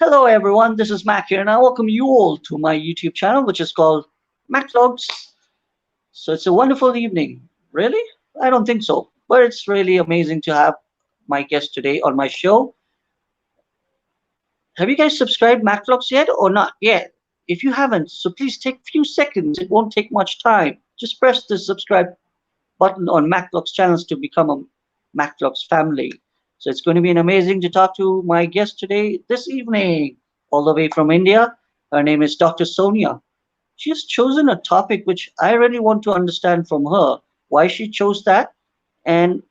Hello everyone, this is Mac here and I welcome you all to my YouTube channel which is called Mac Vlogs. So it's a wonderful evening. Really? I don't think so. But it's really amazing to have my guest today on my show. Have you guys subscribed Mac Vlogs yet or not yet? If you haven't, so please take a few seconds. It won't take much time. Just press the subscribe button on Mac Vlogs channels to become a Mac Vlogs family. So it's going to be an amazing to talk to my guest today this evening, all the way from India. Her name is Dr. Sonya. She has chosen a topic which I really want to understand from her, why she chose that, and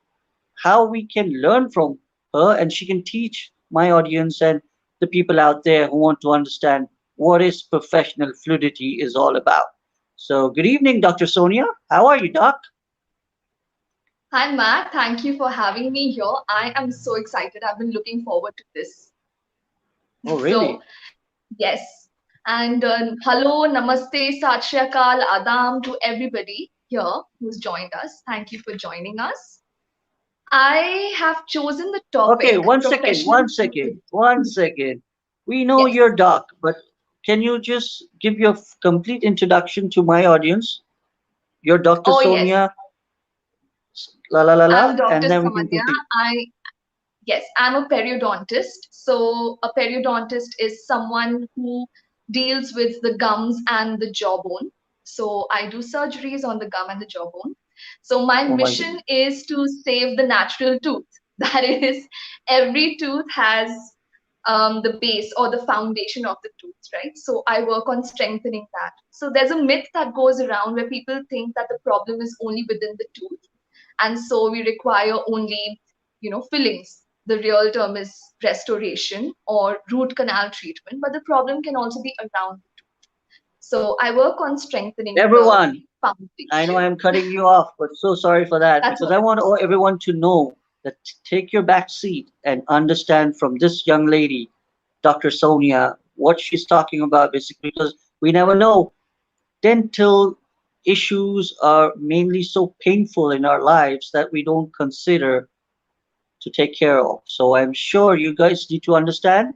how we can learn from her, and she can teach my audience and the people out there who want to understand what is professional fluidity is all about. So, good evening, Dr. Sonya. How are you, Doc? Hi, Matt. Thank you for having me here. I am so excited. I've been looking forward to this. Oh, So, really? yes. And hello, namaste, sat shri akal, adam to everybody here who's joined us. Thank you for joining us. I have chosen the Okay, topic one second, professional one second, fluidity. one second. We know Yes. you're Doc, but can you just give your complete introduction to my audience? You're Dr. Oh, yes. Sonya, la la la la, I'm and Dr. then we can Sonya. continue. Yes, I'm a periodontist. So, a periodontist is someone who deals with the gums and the jawbone. So, I do surgeries on the gum and the jawbone. So, my Oh my mission goodness. is to save the natural tooth. That is, every tooth has the base or the foundation of the tooth, right? So, I work on strengthening that. So, there's a myth that goes around where people think that the problem is only within the tooth, and so we require only fillings. The real term is restoration or root canal treatment, but the problem can also be around the tooth. So I work on strengthening the Everyone, I know foundation. I'm cutting you off, but so sorry for that That's because all I right. want everyone to know that take your back seat and understand from this young lady, Dr. Sonia, what she's talking about basically because we never know. Dental issues are mainly so painful in our lives that we don't consider to take care of. So I'm sure you guys need to understand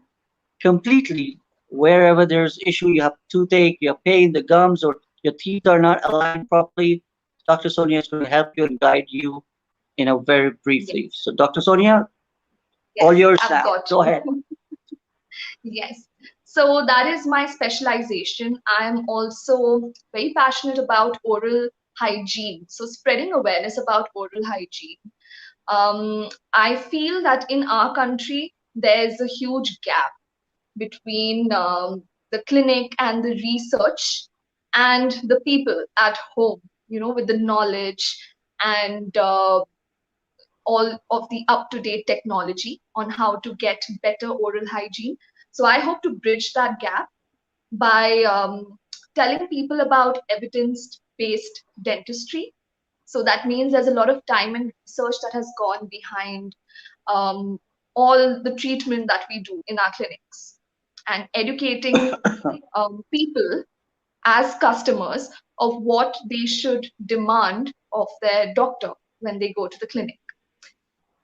completely wherever there's issue, you have toothache, you have pain, the gums or your teeth are not aligned properly. Dr. Sonia is going to help you and guide you in a very briefly. Yes, So Dr. Sonia, all yes, yours I've now. got Go ahead. you. Yes. So that is my specialization. I am also very passionate about oral hygiene. So spreading awareness about oral hygiene. I feel that in our country, there's a huge gap between the clinic and the research and the people at home, with the knowledge and all of the up to date technology on how to get better oral hygiene. So I hope to bridge that gap by telling people about evidence based dentistry. So that means there's a lot of time and research that has gone behind um, all the treatment that we do in our clinics, and educating people as customers of what they should demand of their doctor when they go to the clinic.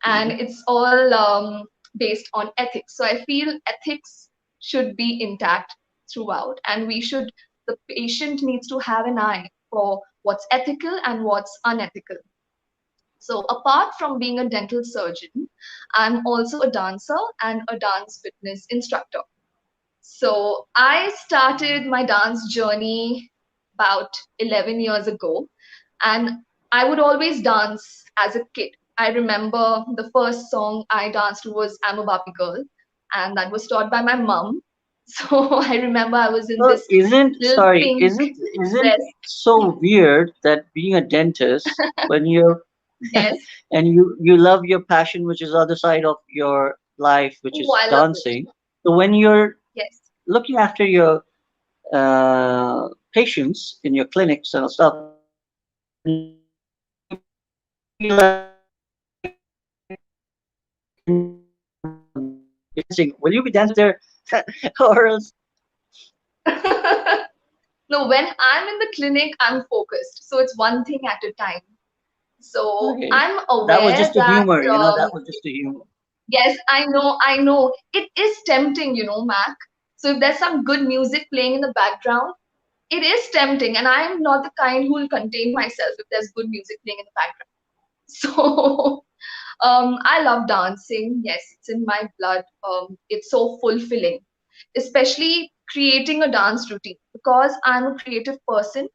And Mhm. it's all based on ethics. So I feel ethics should be intact throughout, and the patient needs to have an eye for what's ethical and what's unethical. So, apart from being a dental surgeon, I'm also a dancer and a dance fitness instructor. So, I started my dance journey about 11 years ago, and I would always dance as a kid. I remember the first song I danced to was I'm a Barbie Girl, and that was taught by my mum. So, I remember I was in Well, this isn't little sorry, pink isn't dress. it so weird that being a dentist when you're Yes. and you love your passion, which is other side of your life, which Oh, is I love it. dancing. So when you're Yes. looking after your patients in your clinics and stuff, you feel like dancing. Will you be dancing there, or else? No, when I'm in the clinic, I'm focused. So it's one thing at a time. So Okay, I'm that was aware just a that, humor. That was just a humor. Yes, I know. It is tempting, Mac. So if there's some good music playing in the background, it is tempting. And I am not the kind who will contain myself if there's good music playing in the background. So I love dancing. Yes, it's in my blood. It's so fulfilling, especially creating a dance routine because I'm a creative person.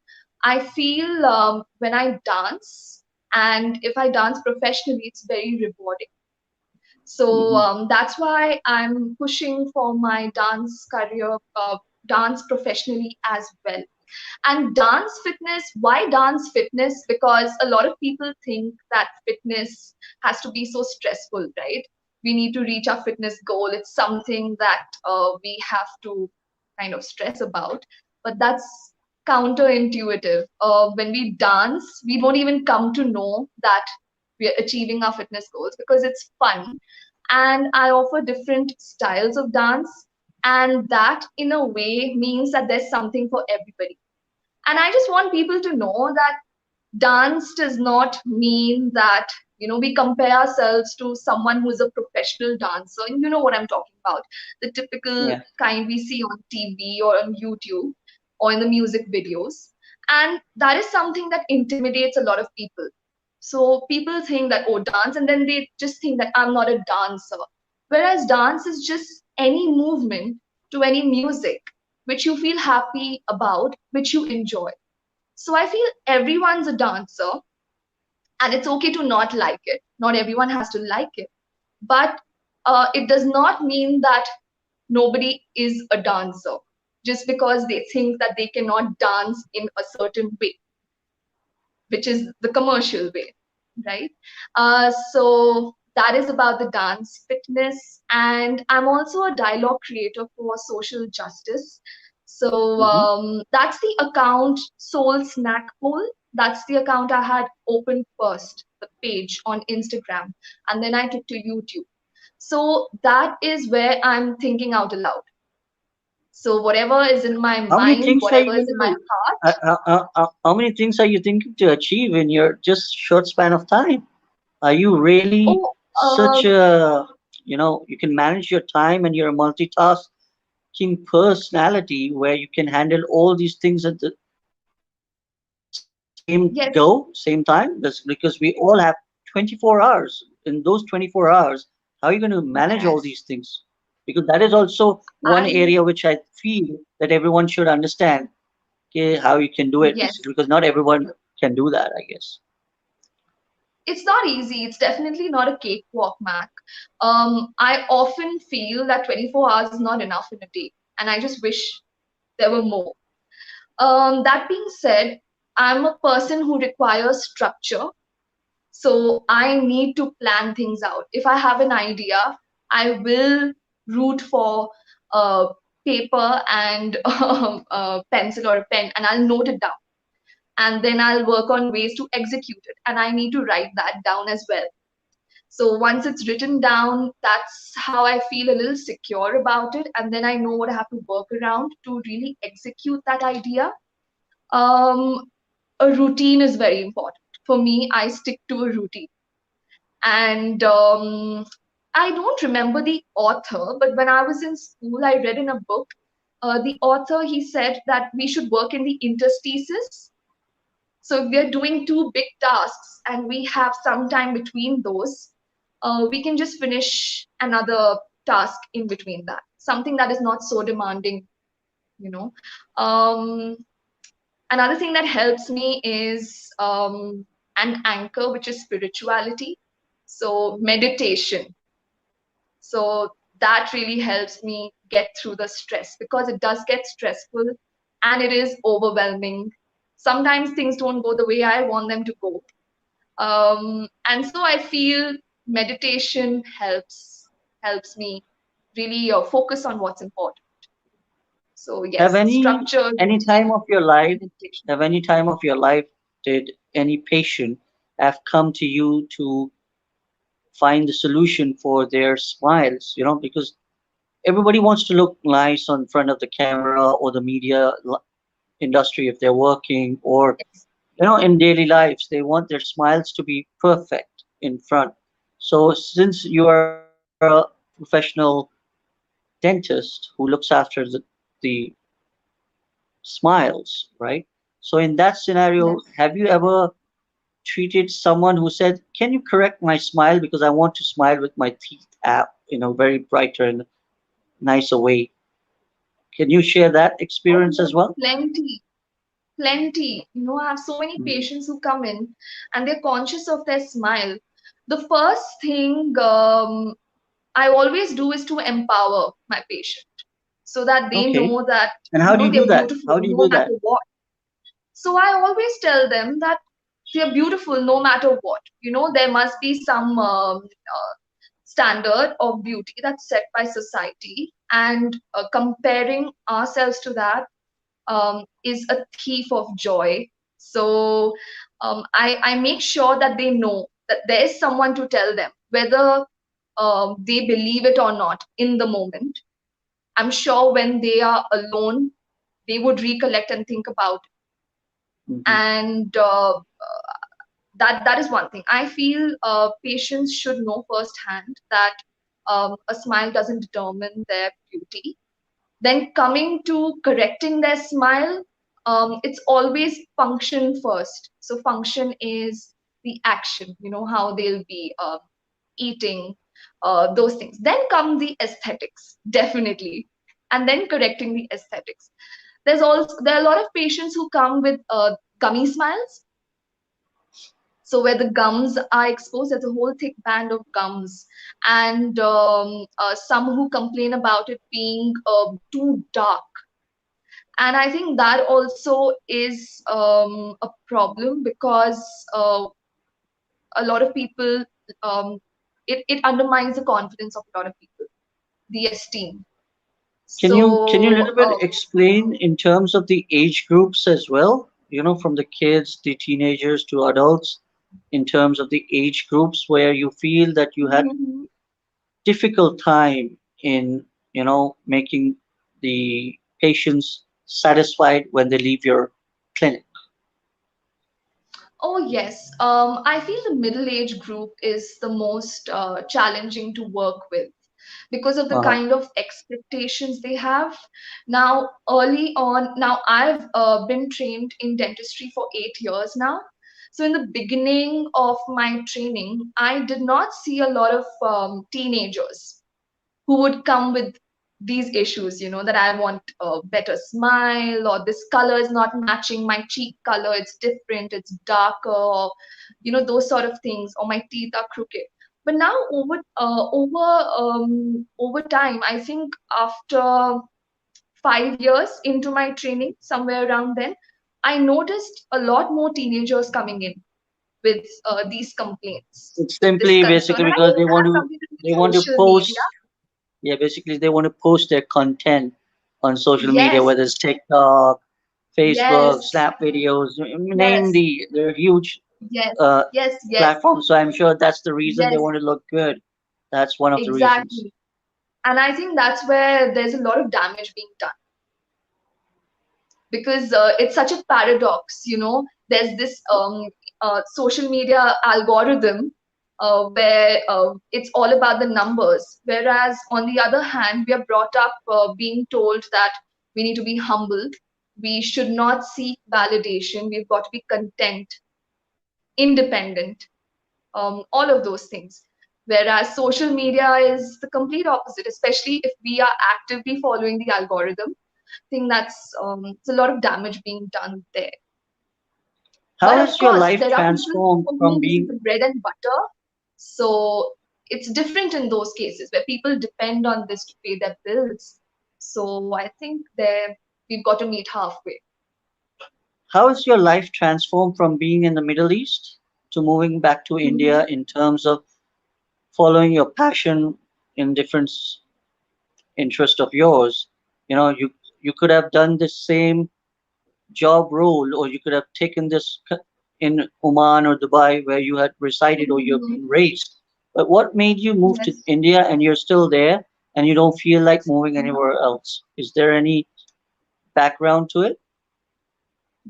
I feel when I dance, and if I dance professionally, it's very rewarding. So Hmm. that's why I'm pushing for my dance career, dance professionally as well. And dance fitness, why dance fitness? Because a lot of people think that fitness has to be so stressful, right? We need to reach our fitness goal. It's something that we have to kind of stress about. But that's counterintuitive. When we dance, we don't even come to know that we are achieving our fitness goals because it's fun. And I offer different styles of dance. And that, in a way, means that there's something for everybody. And I just want people to know that dance does not mean that, we compare ourselves to someone who's a professional dancer. And you know what I'm talking about. The typical Yeah. kind we see on TV or on YouTube or in the music videos. And that is something that intimidates a lot of people. So people think that, oh, dance, and then they just think that I'm not a dancer. Whereas dance is just any movement to any music which you feel happy about, which you enjoy. So I feel everyone's a dancer and it's okay to not like it. Not everyone has to like it. But it does not mean that nobody is a dancer just because they think that they cannot dance in a certain way, which is the commercial way, right? So that is about the dance fitness. And I'm also a dialogue creator for social justice. So Hmm. that's the account Soul Snack Bowl. That's the account I had opened first, the page on Instagram, and then I took to YouTube. So that is where I'm thinking out aloud. So whatever is in my How many mind, things are you whatever is going in my to? heart, How many things are you thinking to achieve in your just short span of time? Are you really oh, such a, you can manage your time and you're a multitasking personality where you can handle all these things at the same yes, go, same time? That's because we all have 24 hours. In those 24 hours, how are you going to manage all yes. these things? Because that is also one I area which I feel that everyone should understand, okay, how you can do it, Yes, because not everyone can do that, I guess. it's not easy. It's definitely not a cakewalk, Mac. I often feel that 24 hours is not enough in a day, and I just wish there were more. That being said, I'm a person who requires structure, so I need to plan things out. If I have an idea, I will root for a paper and a pencil or a pen, and I'll note it down and then I'll work on ways to execute it. And I need to write that down as well. So once it's written down, that's how I feel a little secure about it. And then I know what I have to work around to really execute that idea. Um, a routine is very important. For me, I stick to a routine. And I don't remember the author, but when I was in school, I read in a book. The author, he said that we should work in the interstices. So if we are doing two big tasks and we have some time between those, we can just finish another task in between that. Something that is not so demanding, you know. Um, Another thing that helps me is an anchor, which is spirituality. So meditation. So that really helps me get through the stress because it does get stressful and it is overwhelming. Sometimes things don't go the way I want them to go. And so I feel meditation helps me really focus on what's important. So Have yes, any structure, any routine, time of your life, meditation. have any time of your life did any patient have come to you to find the solution for their smiles? Because everybody wants to look nice on front of the camera or the media industry if they're working, or Yes. in daily lives they want their smiles to be perfect in front. So since you are a a professional dentist who looks after the smiles, right? So in that scenario, Yes. have you ever treated someone who said, "Can you correct my smile because I want to smile with my teeth out in a very brighter and nicer way"? Can you share that Oh, experience as yes, well? plenty, plenty. I have so many Mhm. patients who come in and they're conscious of their smile. The first thing I always do is to empower my patient so that they Okay. know that, And how do you do they're that? beautiful How do you no do that? matter what. So I always tell them that they're beautiful no matter what. There must be some standard of beauty that's set by society, and comparing ourselves to that is a thief of joy. So I make sure that they know that there is someone to tell them, whether they believe it or not in the moment. I'm sure when they are alone, they would recollect and think about it. Hmm. And that is one thing. I feel patients should know firsthand that a smile doesn't determine their beauty. Then coming to correcting their smile, it's always function first. So function is the action, how they'll be eating, those things. Then come the aesthetics, definitely, and then correcting the aesthetics. There are a lot of patients who come with gummy smiles. So where the gums are exposed, there's a whole thick band of gums, and some who complain about it being too dark. And I think that also is a problem because a lot of people, um, it undermines the confidence of a lot of people, the esteem. Can you a So little bit explain in terms of the age groups as well? From the kids, the teenagers to adults, in terms of the age groups where you feel that you had difficult time in, making the patients satisfied when they leave your clinic. Oh, yes. I feel the middle age group is the most challenging to work with because of the Uh-huh. kind of expectations they have. Now, early on, now I've been trained in dentistry for 8 years now. So, in the beginning of my training, I did not see a lot of teenagers who would come with these issues, that I want a better smile, or this color is not matching my cheek color, it's different, it's darker, or those sort of things, or my teeth are crooked. But now over time, I think after 5 years into my training, somewhere around then, I noticed a lot more teenagers coming in with these complaints, It's with this simply concern. basically And I because think they it want has to something to do they with want to social media. post. Yeah, basically they want to post their content on social media, Yes, whether it's TikTok, Facebook, yes, Snap videos, name yes, they're huge yes, uh, yes, yes, platforms. So I'm sure that's the reason they yes, want to look good. That's one of the reasons. exactly. And I think that's where there's a lot of damage being done because it's such a paradox. There's this social media algorithm where it's all about the numbers, whereas on the other hand, we are brought up being told that we need to be humble, we should not seek validation, we've got to be content, independent, all of those things. Whereas social media is the complete opposite, especially if we are actively following the algorithm. I think that's it's a lot of damage being done there. How But of has your course, life there are people, transformed for from whom this is being the bread and butter. So it's different in those cases where people depend on this to pay their bills. So I think there we've got to meet halfway. How has your life transformed from being in the Middle East to moving back to Mhm. India in terms of following your passion in different interest of yours? You could have done the same job role, or you could have taken this in Oman or Dubai where you had resided or you've Mhm. been raised. But what made you move to Yes. India and you're still there and you don't feel like moving Mhm. anywhere else? Is there any background to it?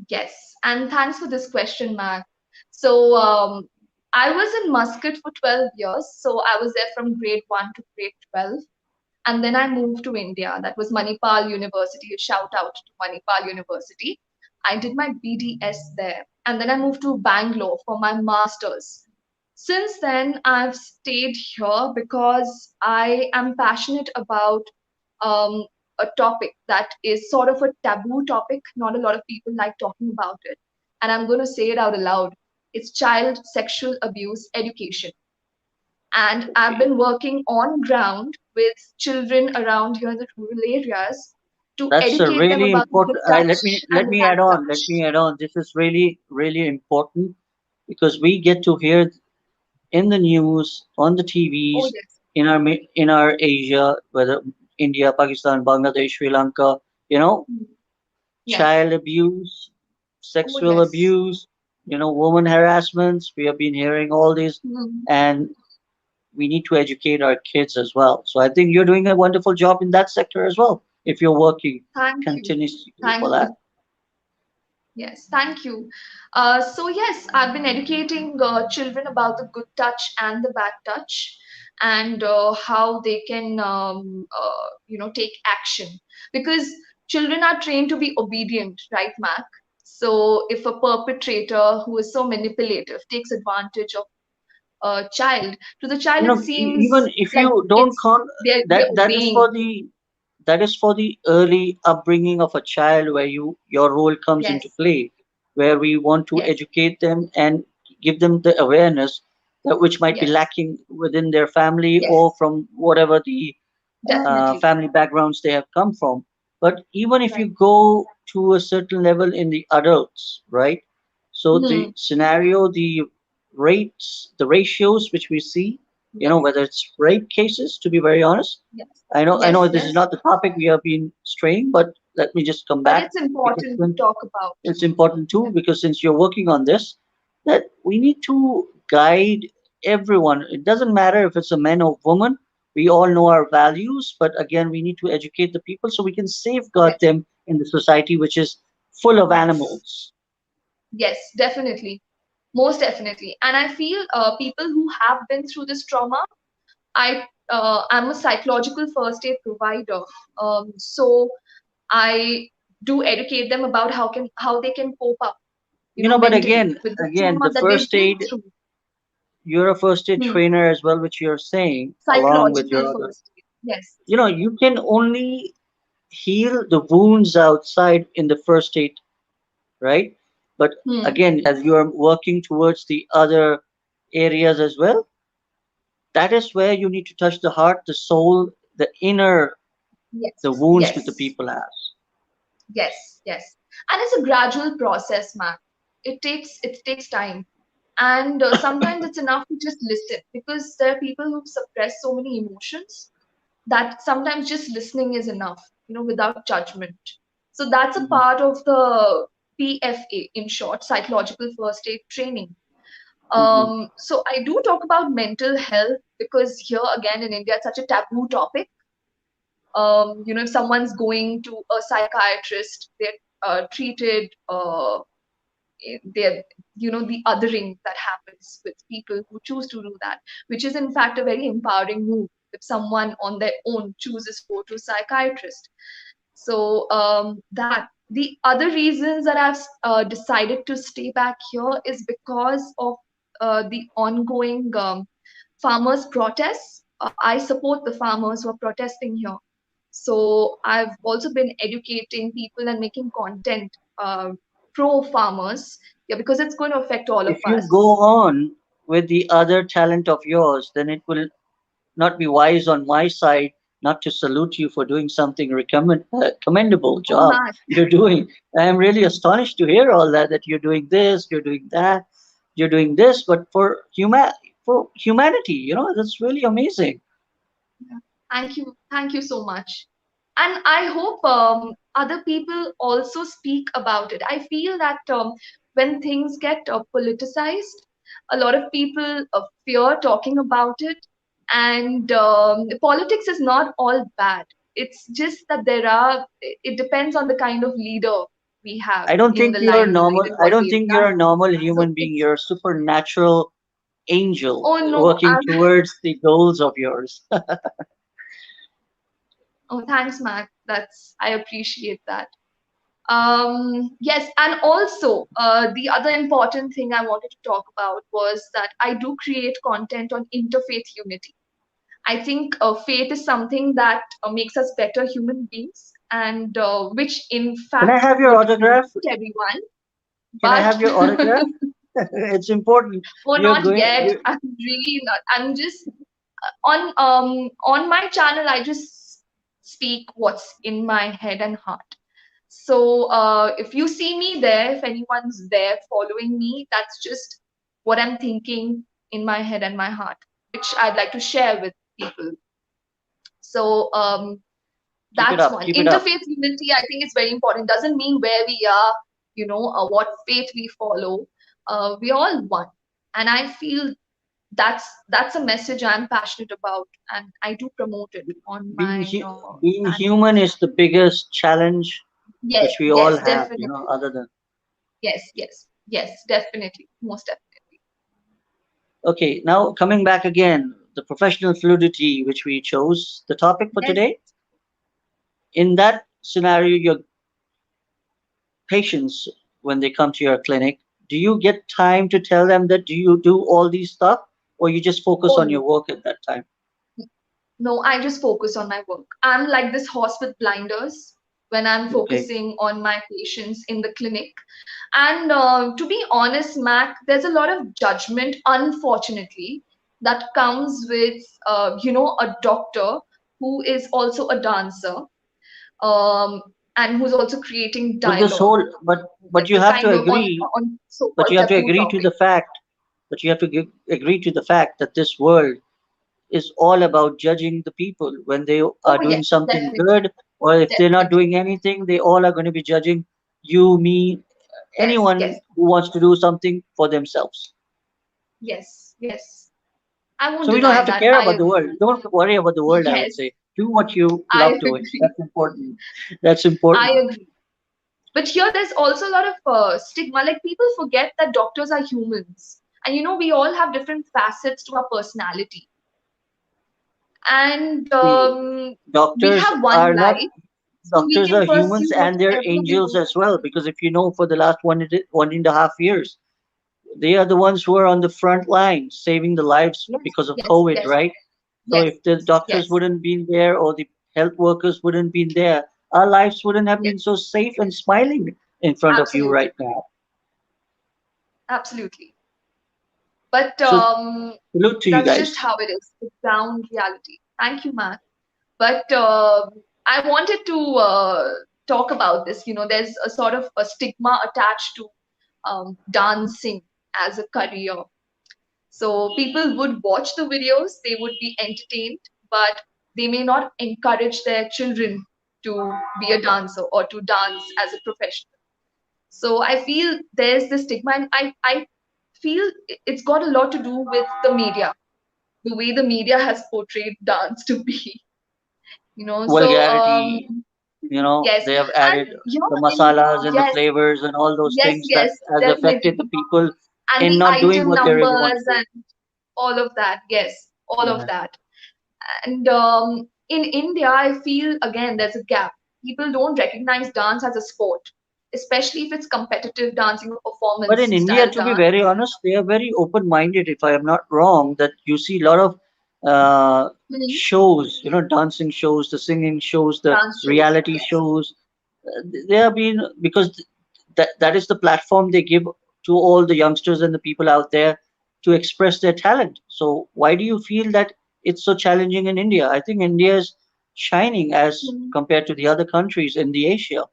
Yes. And thanks for this question, Matt. So I was in Muscat for 12 years, so I was there from grade 1 to grade 12. And then I moved to India. That was Manipal University. A shout out to Manipal University. I did my BDS there. And then I moved to Bangalore for my master's. Since then, I've stayed here because I am passionate about um, a topic that is sort of a taboo topic. Not a lot of people like talking about it. And I'm going to say it out aloud. It's child sexual abuse education. And I've Okay. been working on ground with children around here in the rural areas to That's a educate them really about the good important. Let me touch let and the me bad add on. Let touch. me add on. This is really important because we get to hear in the news, on the Oh, TVs, yes. in our Asia, whether India, Pakistan, Bangladesh, Sri Lanka, you know, Mm. Yes. child abuse, Oh, sexual yes. abuse, woman harassments. We have been hearing all these, Mm. and we need to educate our kids as well. So I think you're doing a wonderful job in that sector as well. If you're working Thank you. continuously for Thank that. you. Yes, thank you. So yes, I've been educating children about the good touch and the bad touch, and how they can, take action. Because children are trained to be obedient, right, Mac? So if a perpetrator who is so manipulative takes advantage of a child, to the child it Even seems if like you don't it's call they're that is for obeying. the early upbringing of a child where your role comes into Yes, play, where we want to yes, educate them and give them the awareness that which might be yes, lacking within their family or yes, from whatever the definitely. family backgrounds they have come from. But even if you Right. go to a certain level in the adults, right? So the Hmm. scenario, the rates, the ratios which we see, Yes. whether it's rape cases, to be very honest, Yes, I know yes, this is yes. not the topic we have been straying, but let me just come But back it's because important to when talk about. it's important too, Yeah. because since you're working on this, that we need to guide everyone. It doesn't matter if it's a man or woman. We all know our values, but again, we need to educate the people so we can safeguard Yes, them in the society which is full of yes, animals. yes, definitely. Most definitely. And I feel people who have been through this trauma, I'm a psychological first aid provider. So I do educate them about how they can cope up, But mentally again, with the again, trauma the that they've first been aid, through. you're a first aid Hmm. trainer as well, which you're saying, along with Psychological your other. first aid. Yes. You can only heal the wounds outside in the first aid, right? But Hmm. again, as you are working towards the other areas as well, that is where you need to touch the heart, the soul, the inner, the Yes. wounds that the Yes. people have. Yes, yes. And it's a gradual process, man. It takes time. And sometimes it's enough to just listen because there are people who suppress so many emotions that sometimes just listening is enough, without judgment. So that's a Mhm, part of the PFA, in short, psychological first aid training. mhm. So I do talk about mental health because here again in India it's such a taboo topic. If someone's going to a psychiatrist, they're treated, they're, the othering that happens with people who choose to do that, which is in fact a very empowering move if someone on their own chooses to go to a psychiatrist. So that the other reasons that I've decided to stay back here is because of the ongoing farmers' protests. I support the farmers who are protesting here. So I've also been educating people and making content pro farmers, yeah, because it's going to affect all of If you go us. on with the other talent of yours, then it will not be wise on my side not to salute you for doing something commendable Oh, job Matt. you're doing. I am really astonished to hear all that, that you're doing this, you're doing that, you're doing this, but for humanity, that's really amazing. Yeah. Thank you so much. And I hope other people also speak about it. I feel that when things get politicized, a lot of people fear talking about it. And politics is not all bad. It's just that it depends on the kind of leader we have I don't in think the you're limelight normal. and I what don't they've think you're done. a normal So human being. it's You're a supernatural angel Oh no, working towards the goals of yours. oh thanks, Mac. I appreciate that. Yes, and also the other important thing I wanted to talk about was that I do create content on interfaith unity. I think faith is something that makes us better human beings, and which in Can I fact have your would autograph? benefit everyone. Can I But have your autograph? It's important. oh, You're not going. yet. You I'm really not. I'm just on my channel. I just speak what's in my head and heart. So if you see me there, if anyone's there following me, that's just what I'm thinking in my head and my heart, which I'd like to share with people. So keep it that's up. one. Keep it up. Interfaith unity, I think, is very important. Doesn't mean where we are, what faith we follow. We all one, and I feel that's a message I'm passionate about, and I do promote it on Being my hu- being channel. human is the biggest challenge Yes, which we all yes, have. definitely. Other than Yes, yes, yes, definitely, most definitely. okay, now coming back again, the professional fluidity which we chose, the topic for Yes. today. In that scenario, your patients, when they come to your clinic, do you get time to tell them that do you do all these stuff, or you just focus Oh on no, your work at that time? no, I just focus on my work. I'm like this horse with blinders when I'm Okay. focusing on my patients in the clinic. And to be honest, Mac, there's a lot of judgment, unfortunately, that comes with, a doctor who is also a dancer, um, and who's also creating But this dialogue. whole, but It's you a have to kind of agree, on but so-called you have to taboo agree to topic. the fact, but you have to agree to the fact that this world is all about judging the people when they Oh are doing yes, something definitely, good, or if they're not definitely. doing anything, they all are going to be judging you, me, Yes, anyone yes, who wants to do something for themselves. yes, yes. I won't So we don't deny have to that. care I about the world. agree. Don't worry about the world, I would Yes, say. Do what you I love doing. agree. That's important. That's I important. agree. But here there's also a lot of stigma. Like people forget that doctors are humans. And we all have different facets to our personality. And See, we doctors have one are not life, so we doctors can are humans pursue and they're whatever we angels want. as well. Because if you know, for the last 1.5 years, they are the ones who are on the front line saving the lives Yes, because of yes, COVID, yes, right? So yes, if the doctors yes, wouldn't been there or the health workers wouldn't been there, our lives wouldn't have yes, been so safe and smiling in front of you absolutely, right now. absolutely. But So salute to you that's just guys. how it is. It's down reality. Thank you, Matt. But I wanted to talk about this. There's a sort of a stigma attached to dancing as a career. So people would watch the videos, they would be entertained, but they may not encourage their children to be a dancer or to dance as a profession. So I feel there's this stigma, and I feel it's got a lot to do with the media, the way the media has portrayed dance to be. So Vulgarity, yes, they have and added the masalas and the yes, flavors and all those yes, things that yes, has affected the definitely, people and in the not doing item what they really want numbers to do. and all of that. Yes, all of Yeah. that. And in India, I feel again there's a gap. People don't recognize dance as a sport, especially if it's competitive dancing or But in performance India, style to be dance. very honest, they are very open-minded. If I am not wrong, that you see a lot of Mhm. shows, dancing shows, the singing shows, the Dance shows, reality yes, shows. They have been because that is the platform they give to all the youngsters and the people out there to express their talent. So why do you feel that it's so challenging in India? I think India is shining as Mhm. compared to the other countries in the Asia.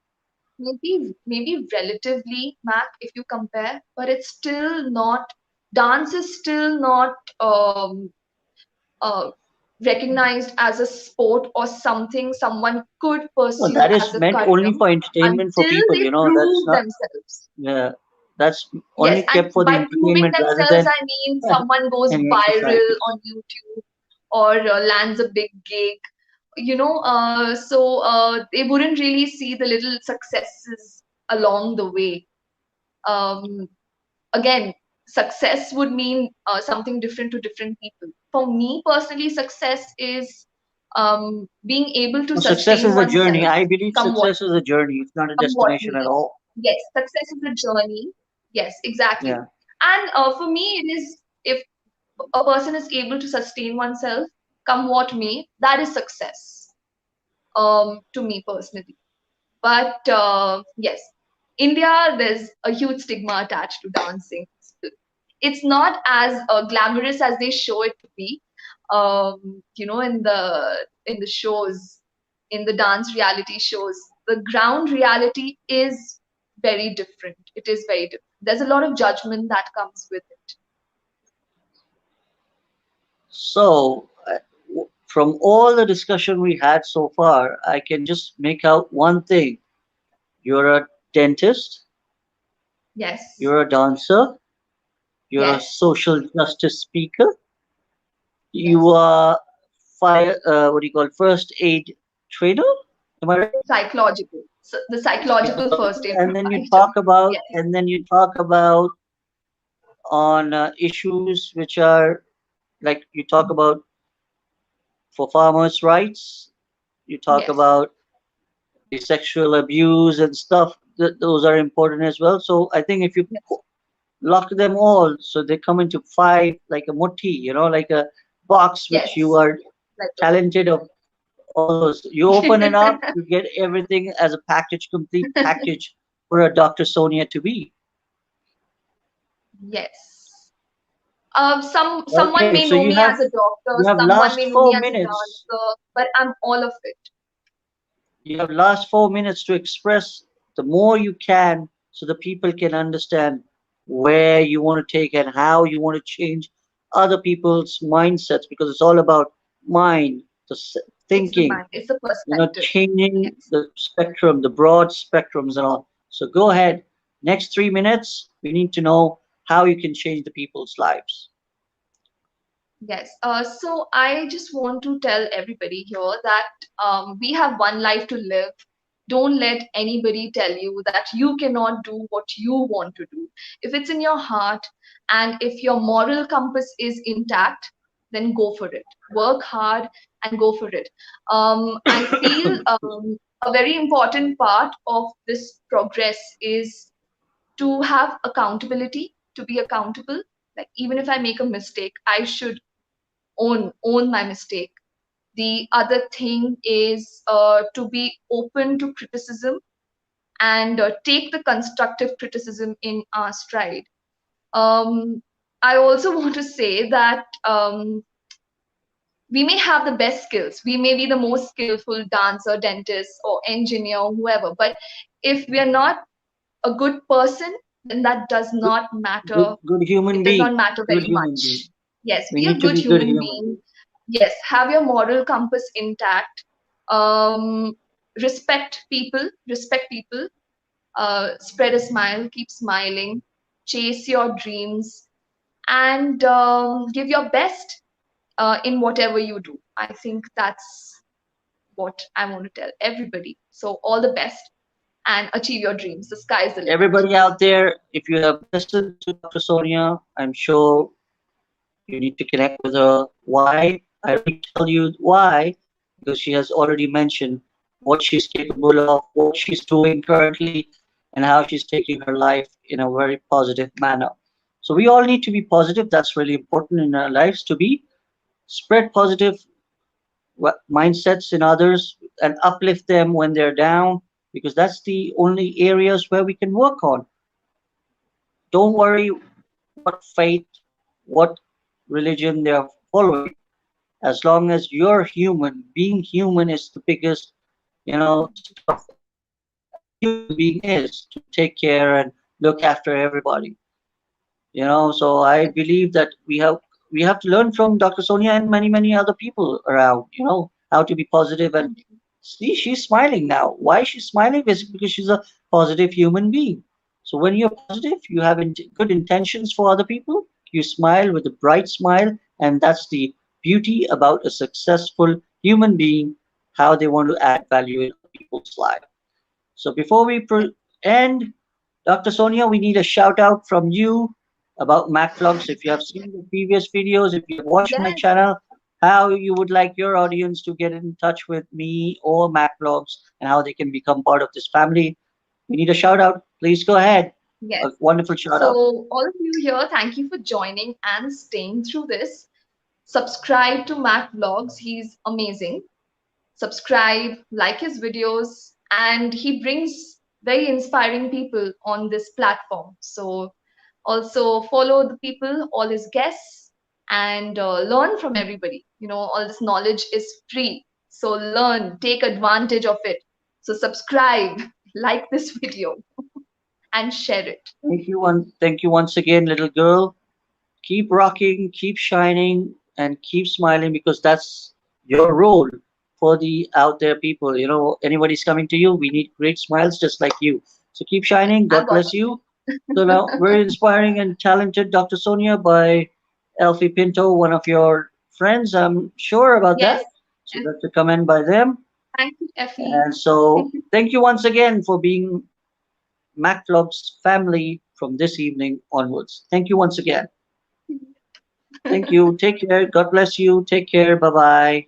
Maybe relatively, Mac, if you compare, but it's still not. Dance is still not uh, recognized as a sport or something someone could Well, pursue that is as a meant career only for entertainment for until people. they That's prove not. themselves. Yeah, that's Yes, only and kept for the by proving entertainment rather themselves, than I mean someone goes any viral exercise. on YouTube or lands a big gig. So they wouldn't really see the little successes along the way. Um, Again, success would mean something different to different people. For me personally, success is being able to Well, success sustain is a journey. oneself, I believe come what success is a journey. It's not a what destination at may. all. Yes, success is a journey. Yes, exactly. Yeah. And for me, it is, if a person is able to sustain oneself, come what may, that is success. To me personally. But yes, India, there's a huge stigma attached to dancing. It's not as glamorous as they show it to be. In the shows, in the dance reality shows, the ground reality is very different. It is very different. There's a lot of judgment that comes with it. So, from all the discussion we had so far, I can just make out one thing. You're a dentist, Yes, you're a dancer, you're a yes, social justice speaker, you yes. are what do you call, first aid trainer? Am I right? Psychological. So the psychological first aid And then you provider. talk about, Yes, on issues which are like you talk about for farmers' rights, you talk yes, about the sexual abuse and stuff. Those are important as well. So I think if you yes, lock them all, so they come into five, like a mutti, like a box which you yes. are Like talented of all those. You open it up, you get everything as a package, complete package for a Dr. Sonia to be. yes. Someone Okay, may so know me as a doctor, you have someone last may know me four as a minutes. dancer, but I'm all of it. You have last 4 minutes to express the more you can so the people can understand where you want to take and how you want to change other people's mindsets because it's all about mind, It's the thinking, mind, it's the perspective. changing Yes. the spectrum, the broad spectrums and all. So go ahead. Next 3 minutes, we need to know how you can change the people's lives. Yes. So I just want to tell everybody here that we have one life to live. Don't let anybody tell you that you cannot do what you want to do. If it's in your heart and if your moral compass is intact, then go for it. Work hard and go for it. I feel a very important part of this progress is to have accountability, to be accountable. Like even if I make a mistake, I should own my mistake. The other thing is to be open to criticism and take the constructive criticism in our stride. um, I also want to say that we may have the best skills, we may be the most skillful dancer, dentist, or engineer, whoever, but if we are not a good person, then that does Good, not matter. good human It does being. not matter Good very human being. much. Yes, We be a need to good be good human human being. beings. Yes, have your moral compass intact. Um, respect people. Spread a smile, keep smiling, chase your dreams, and give your best in whatever you do. I think that's what I want to tell everybody. So, all the best and achieve your dreams. The sky is the limit. Everybody out there, if you have listened to Dr. Sonia, I'm sure you need to connect with her. Why? I don't need to tell you why, because she has already mentioned what she's capable of, what she's doing currently, and how she's taking her life in a very positive manner. So we all need to be positive. That's really important in our lives to be. Spread positive mindsets in others and uplift them when they're down, because that's the only areas where we can work on. Don't worry what faith, what religion they're following. As long as you're human, being human is the biggest, stuff a human being is to take care and look after everybody. So I believe that we have to learn from Dr. Sonia and many other people around. How to be positive and see she's smiling now. Why she's smiling is because she's a positive human being. So when you're positive, you have good intentions for other people. You smile with a bright smile, and that's the beauty about a successful human being. How they want to add value in other people's life. So before we end, Dr. Sonia, we need a shout out from you. about MacVlogs. If you have seen the previous videos, if you have watched my Yes, channel, how you would like your audience to get in touch with me or MacVlogs and how they can become part of this family. We need a shout out. Please go ahead. yes. A wonderful shout out. So, all of you here, thank you for joining and staying through this. Subscribe to Mac Vlogs. He's amazing. Subscribe, like his videos, and he brings very inspiring people on this platform. So, also follow the people, all his guests, and learn from everybody. All this knowledge is free. So, learn, take advantage of it. So, subscribe, like this video, and share it. Thank you once again, little girl. Keep rocking, keep shining, and keep smiling because that's your role for the out there people. Anybody's coming to you, we need great smiles just like you. So keep shining. I God got bless you. So now, very inspiring and talented Dr. Sonia by Elfie Pinto, one of your friends. I'm sure about Yes. that. So that's a comment by them. Thank you, Effie. And so thank you once again for being MacVlogs family from this evening onwards. Thank you once again. Thank you. Take care. God bless you. Take care. Bye bye.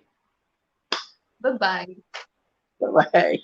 Bye bye. Bye bye.